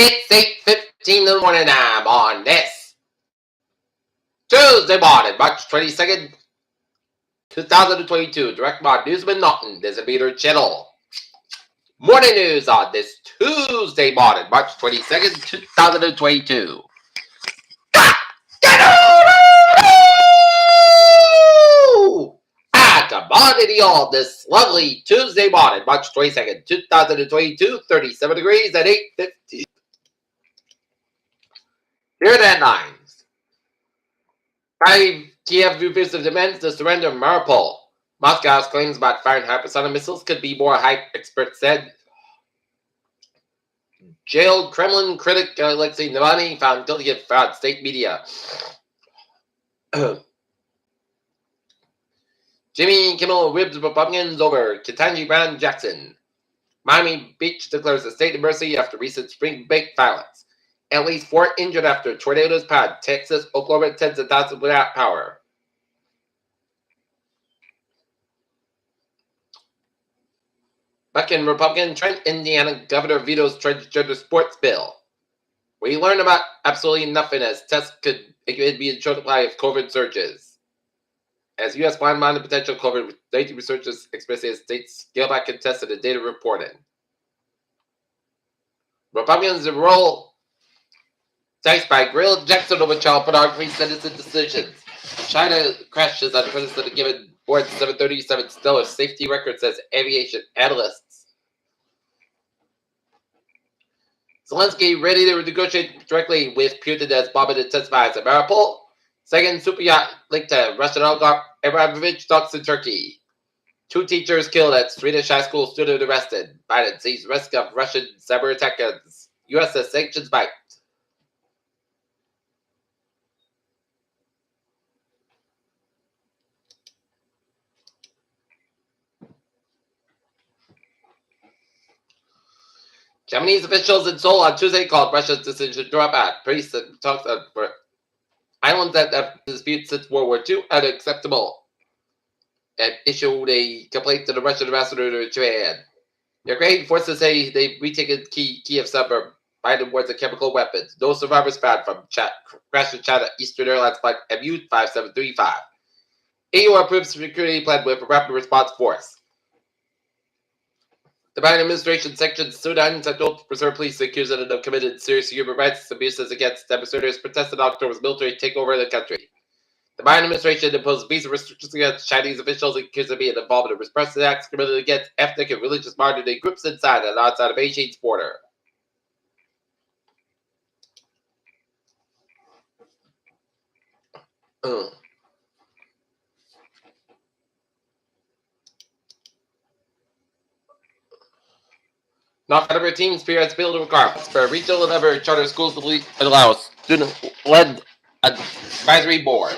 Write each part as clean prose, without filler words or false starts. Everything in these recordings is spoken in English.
It's 8:15 in the morning time on this Tuesday morning, March 22nd, 2022. Direct by Newsman Norton, this is Peter Channel. Morning news on this Tuesday morning, March 22nd, 2022. Commodity on this lovely Tuesday morning, March 22nd, 2022, 37 degrees at 8:15. Here are the headlines. 5 Kiev revisit demands to surrender Mariupol. Moscow's claims about firing hypersonic missiles could be more hype, experts said. Jailed Kremlin critic Alexei Navalny found guilty of fraud, state media. Jimmy Kimmel ribs Republicans over Ketanji Brown Jackson. Miami Beach declares a state of emergency after recent spring break violence. At least 4 injured after tornadoes pound Texas, Oklahoma, tens of thousands without power. Bucking Republican Trent, Indiana governor vetoes transgender sports bill. We learned about absolutely nothing as tests could be in short supply of COVID surges. As U.S. blind-minded potential COVID-19 researchers express as states scale back and test the data reported. Republicans enroll thanks by grilled Jackson over child pornography sentencing decisions. China crashes on president given Boeing 737 stellar safety record, says aviation analysts. Zelensky ready to negotiate directly with Putin as bombing intensifies at Mariupol. Second super yacht linked to Russian oligarch Abramovich talks in Turkey. 2 teachers killed at Swedish high school student arrested. Biden sees risk of Russian cyber attackers. U.S. says sanctions bite. Japanese officials in Seoul on Tuesday called Russia's decision to drop out. Priests talks on islands that have disputes since World War II unacceptable, and issued a complaint to the Russian ambassador to Japan. Ukraine forces say they've retaken Kiev suburb. Biden warns of chemical weapons. No survivors found from crash in China Eastern Airlines flight MU-5735. EU approves security plan with a rapid response force. The Biden administration sanctions Sudan Central Reserve Police accused of committed serious human rights abuses against demonstrators protesting October's military takeover of the country. The Biden administration imposed visa restrictions against Chinese officials accused of being involved in repressive acts committed against ethnic and religious minority groups inside and outside of Beijing's border. Not federal teams parents build requirements for regional and other charter schools to allow student-led advisory board.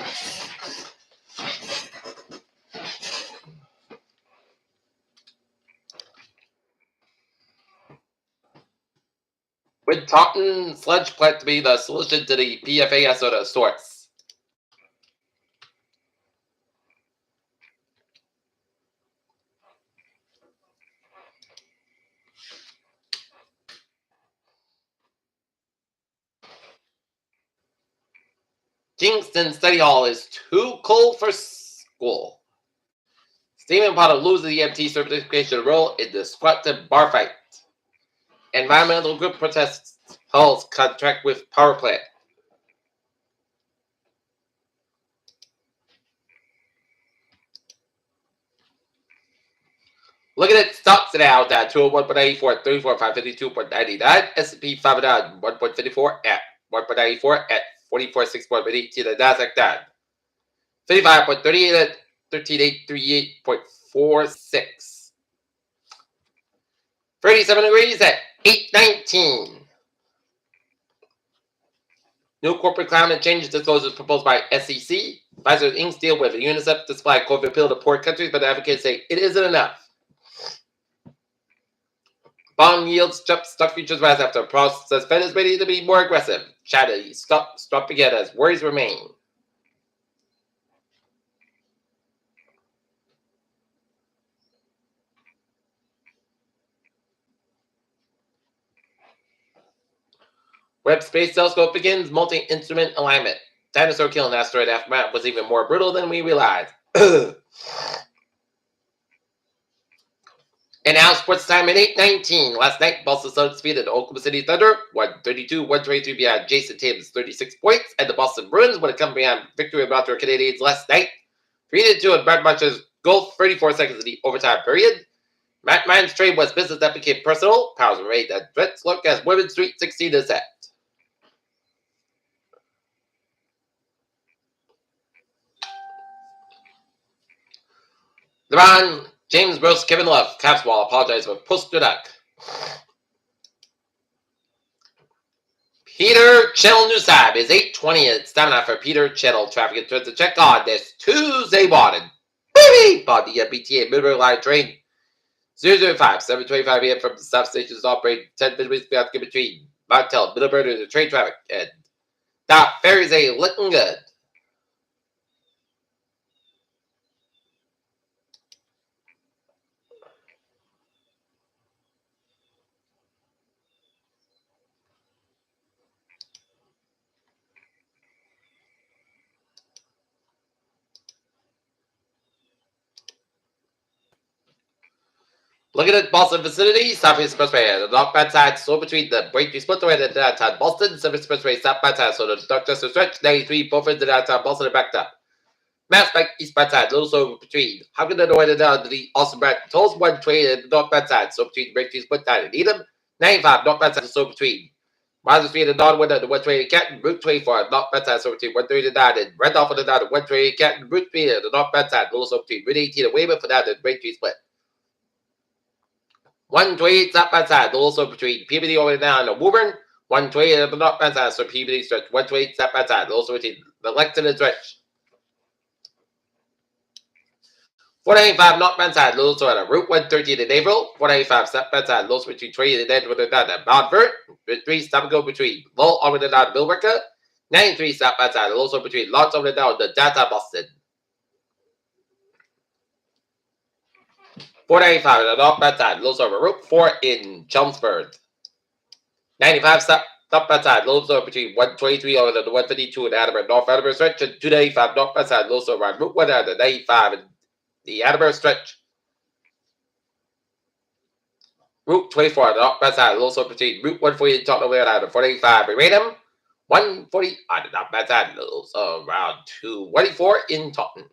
With Taunton sludge plant to be the solution to the PFAS of the source. Kingston Study Hall is too cold for school. Stephen Potter loses the EMT certification role in the squat and bar fight. Environmental group protests Hull's contract with power plant. Looking at stocks now at 201.84 at 34,552.99. S&P 500 1.54 at 1.94 at 44.6.18. The Nasdaq down 55.38 at 13,838.46. 37 degrees at 8:19. New corporate climate change disclosures proposed by SEC. Pfizer Inc. deal with UNICEF to supply COVID pill to poor countries, but advocates say it isn't enough. Bond yields jump, stock futures rise after Frost says Fed is ready to be more aggressive. China stop again as worries remain. Webb Space Telescope begins multi-instrument alignment. Dinosaur killing asteroid aftermath was even more brutal than we realized. And now sports time at 8:19. Last night, Boston Celtics defeated Oklahoma City Thunder 132-123 behind Jason Tatum's 36 points, and the Boston Bruins would have come behind victory about their Canadians last night 3-2 in Brad March's goal 34 seconds in the overtime period. Matt Ryan's trade was business that became personal. Powers were made that threats look as Women's Street 16 is set. LeBron, James Gross, Kevin Love, Cavs Wall apologize for post-duck. Peter Chettle Newsab is 8:20. It's time for Peter Chettle traffic and turns to check on this Tuesday morning. Baby! By the BTA Middlebury Line train 005, 7:25 a.m. from the stop stations operating 10 minutes between Montel, Middlebury to the train traffic. And that ferries a looking good. Look at the Boston vicinity, Southeast Expressway, the northbound side, so between the Braintree Splitway and the downtown Boston, Southeast Expressway, southbound side, so the Dorchester stretch, 93, both ends of downtown Boston are backed up. Mass Bank, eastbound side, little so between Hopkins and North and down to the Austin Brand, Tolls 120 and the northbound side, so between Braintree Split down and Needham, 95, northbound side, so between Miles Street and Northwood and the 120 Canton, Route 24, northbound side, so between 139 and Randolph and the down to 120 Canton, Route 3 and the northbound side, little so between Route 18 and Weymouth for down and Braintree Split. 128 southbound side, also between Peabody over down to Woburn. 128 at the northbound side, so Peabody stretch. 128 southbound side, also between the Lexington and stretch. 495 northbound side, also at Route 113 in Naval. 495 southbound side, also between 20 and then with the down at Montfort. 3 stop and go between Lowell over the down to Millworker. 93 southbound side, also between Lawrence over the down to downtown Boston. 495 at the northbound side, lows over Route 4 in Chelmsford. 95 southbound side, lows over between 123 over the 152 in Attleboro, North Attleboro stretch, and 295 northbound side, lows over on Route 1 at the 95 in the Attleboro stretch. Route 24 at the northbound side, lows over between Route 140 and Tottenham at the 485 in Raynham. 140 on the northbound side, lows around 224 in Taunton.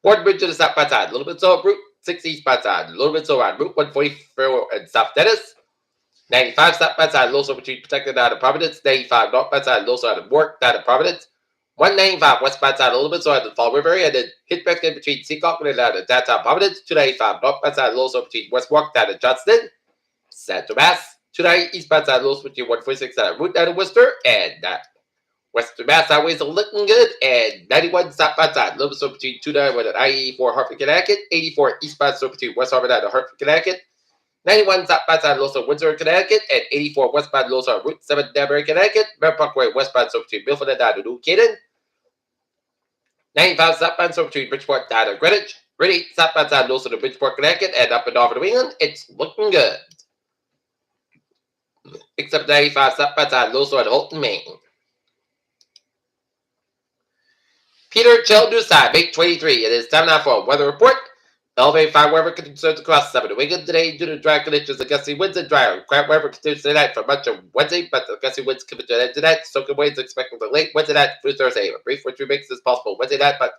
Ford Bridge to the southbound side, a little bit so Route 6 eastbound side, a little bit so on Route 144 and South Dennis. 95 southbound side, low so between Protected out of Providence. 95 northbound side, low so out of Warwick out of Providence. 195 westbound side, a little bit so at the Fall River, and then Hitchback in between Seacock and out of downtown Providence. 295 northbound side, low so between West Warwick out of Johnston. Central Mass. 290 eastbound side, low so between 146 out of Route out of Worcester, and Western Mass highways are looking good, and 91 southbound side, a little bit so between 291 and I-84 Hartford, Connecticut. 84 eastbound so between West Hartford and Hartford, Connecticut. 91 southbound side, also Windsor, Connecticut, and 84 westbound, also Route 7, Danbury, Connecticut. Merritt Parkway westbound so between Milford and down to New Canaan. 95 southbound so between Bridgeport down to Greenwich. 38 southbound side, also to Bridgeport, Connecticut, and up and over New England. It's looking good. Except 95 southbound side, also at Holton, Maine. Peter Chettle Newside, 8:23. It is time now for a weather report. Elevated fire weather concerns across 7 New England today due to dry conditions and gusty winds and dry. Quiet weather continues tonight for much of Wednesday, but the gusty winds come to an end tonight. Soaking winds expected for late Wednesday night through Thursday. A brief winter mix is possible Wednesday night, but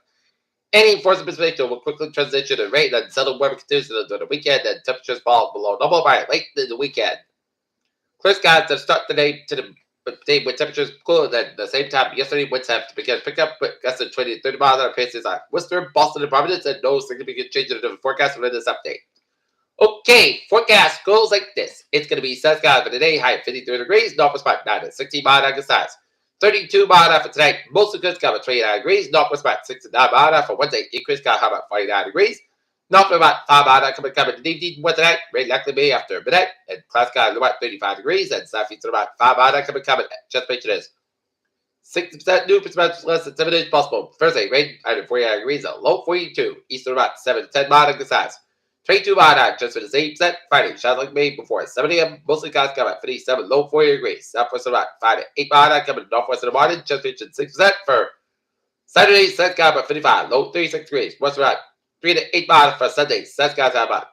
any force of precipitation will quickly transition to rain and settled weather continues into the weekend, and temperatures fall below normal by late in the weekend. Clear skies to start the day with temperatures cooler at the same time yesterday. Winds have to begin to pick up with gusts of 20 to 30 miles an hour paces on Worcester, Boston, and Providence, and no significant change in the forecast within this update. Okay, forecast goes like this. It's going to be sun skies for today, high at 53 degrees, northwest part 9 to 16 miles an hour size. 32 miles an hour for tonight, mostly good sky at 29 degrees, northwest part 6 to 9 miles an hour for Wednesday, increased sky high about 49 degrees. North about 5 miles an hour coming to the evening Wednesday night, rain likely be after midnight, and cloud sky at about 35 degrees, and southeast at about 5 miles an hour coming. Just mention this. 60% new percent less than 7 inches possible. Thursday, rain under 49 degrees, a low 42. Eastern about 7 to 10 miles an hour size. Trade 2 bahadak just for the same set. Friday, shots like made before 7 a.m. Mostly guys come at 57, low 40 degrees. Southwest of the Friday, 8 bahadak coming northwest of the morning, just reaching 6% for Saturday, set guy about 55, low 36 degrees. West of 3 to 8 bahadak for Sunday, set guys about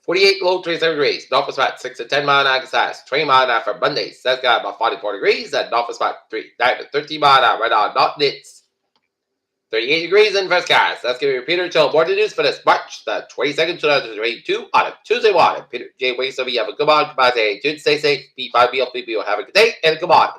48, low 37 degrees. Northwest spot 6 to 10 mile an hour size. 20 mile an hour for Monday. Set guy about 44 degrees. And northwest spot 9 to 13 mile an hour right on North Nits. 38 degrees in first skies. That's going to be Peter until more news for this March the 22nd, 2022 on a Tuesday morning. Peter J. Waits, so you have a good morning. Goodbye. Stay safe. Be fine. Be healthy. Have a good day and a good morning.